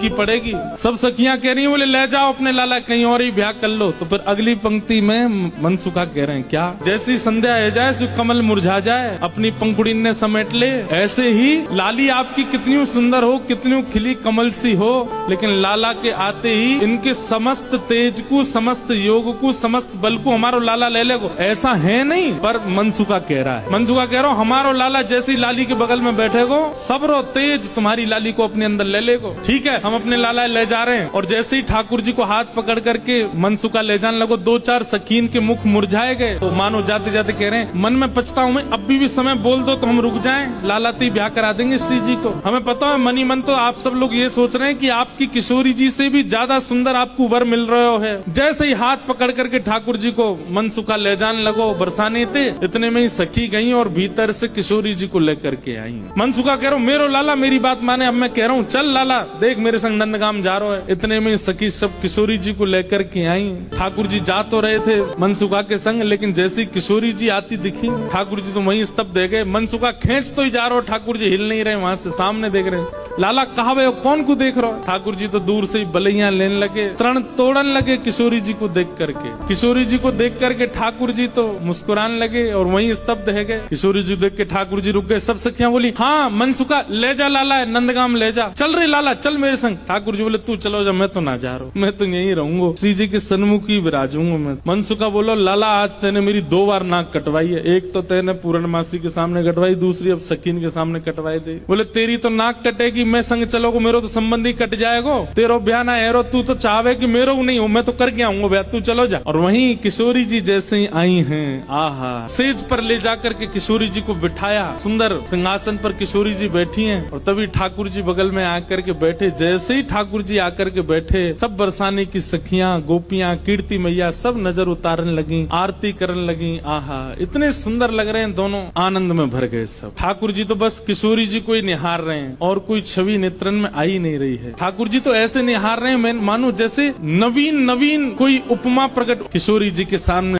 की पड़ेगी। सब सखियां कह रही हैं बोले ले जाओ अपने लाला कहीं और ही ब्याह कर लो। तो फिर अगली पंक्ति में मनसुखा कह रहे हैं क्या, जैसी संध्या है जाए सो कमल मुरझा जाए, अपनी पंखुड़ी ने समेट ले। ऐसे ही लाली आपकी कितनी सुंदर हो, कितनी खिली कमल सी हो, लेकिन लाला के आते ही इनके समस्त तेज को, समस्त योग को, समस्त बल को हमारो लाला ले लेगो। ऐसा है नहीं, पर मनसुखा कह रहा है, मनसुखा कह रहा हूँ हमारो लाला जैसी लाली के बगल में बैठेगो, सबरो तेज तुम्हारी लाली को अपने अंदर ले लेगो। ठीक है, हम अपने लाला ले जा रहे हैं। और जैसे ही ठाकुर जी को हाथ पकड़ करके मनसुखा ले जाने लगो, दो चार सकीन के मुख मुरझाए गए। तो मानो जाते जाते कह रहे हैं मन में पछता हूँ मैं, अब भी समय बोल दो तो हम रुक जाएं, लाला ती ब्याह करा देंगे श्री जी को। हमें पता है मनी मन तो आप सब लोग ये सोच रहे हैं कि आपकी किशोरी जी से भी ज्यादा सुंदर आपको वर मिल रहा है। जैसे ही हाथ पकड़ करके ठाकुर जी को मनसुखा ले जाने लगो, बरसाने थे, इतने में ही सखी गई और भीतर से किशोरी जी को लेकर के आई। मनसुखा कह रहा हूँ मेरो लाला मेरी बात माने, अब मैं कह रहा हूँ चल लाला देख मेरे संग नंदगाम जा रहा है। इतने में सखी सब किशोरी जी को लेकर के आई। ठाकुर जी जा तो रहे थे मनसुखा के संग, लेकिन जैसी किशोरी जी आती दिखी ठाकुर जी तो वहीं स्तब्ध दे गए। मनसुखा खींच तो ही जा रहा हो, ठाकुर जी हिल नहीं रहे, वहां से सामने देख रहे। लाला कहा वे कौन को देख रहा हो? ठाकुर जी तो दूर से ही बलैया लेने लगे, तरण तोड़न लगे किशोरी जी को देख करके। किशोरी जी को देख करके ठाकुर जी तो मुस्कुराने लगे और वहीं स्तब्ध है गए। किशोरी जी देख के ठाकुर जी रुक गए। सब सखियां बोली हाँ मनसुखा ले जा लाला, नंदगाम ले जा, चल रहे लाला चल मेरे संग। ठाकुर जी बोले तू चलो जा, मैं तो ना जा रहा हूँ, मैं तो यहीं रहूंगा, श्री जी के सन्मुख ही विराजूंगा मैं। मनसुखा बोलो लाला आज तेने मेरी 2 बार नाक कटवाई है, एक तो तेने पूर्णमासी के सामने कटवाई, दूसरी अब सकीन के सामने कटवाई दे। बोले तेरी तो नाक कटेगी, मैं संग चलोगो, मेरो तो संबंधी कट जाएगो, तेरो ब्याह ना है, तू तो चाहे कि मेरो नहीं हो, मैं तो कर गया हूँ ब्याह, तू चलो जा। और वहीं किशोरी जी जैसे ही आई हैं, आहा, सेज पर ले जाकर के किशोरी जी को बिठाया, सुंदर सिंहासन पर किशोरी जी बैठी हैं। और तभी ठाकुर जी बगल में आकर के बैठे। जैसे ही ठाकुर जी आकर के बैठे, सब बरसाने की सखियां, गोपियां, कीर्ति मैया सब नजर उतारने लगी, आरती करने लगी। आहा, इतने सुंदर लग रहे हैं दोनों, आनंद में भर गए सब। ठाकुर जी तो बस किशोरी जी को ही निहार रहे हैं और कोई छवि नेत्रन में आई नहीं रही है। ठाकुर जी तो ऐसे निहार रहे हैं मैं मानो जैसे नवीन नवीन कोई उपमा प्रकट किशोरी जी के सामने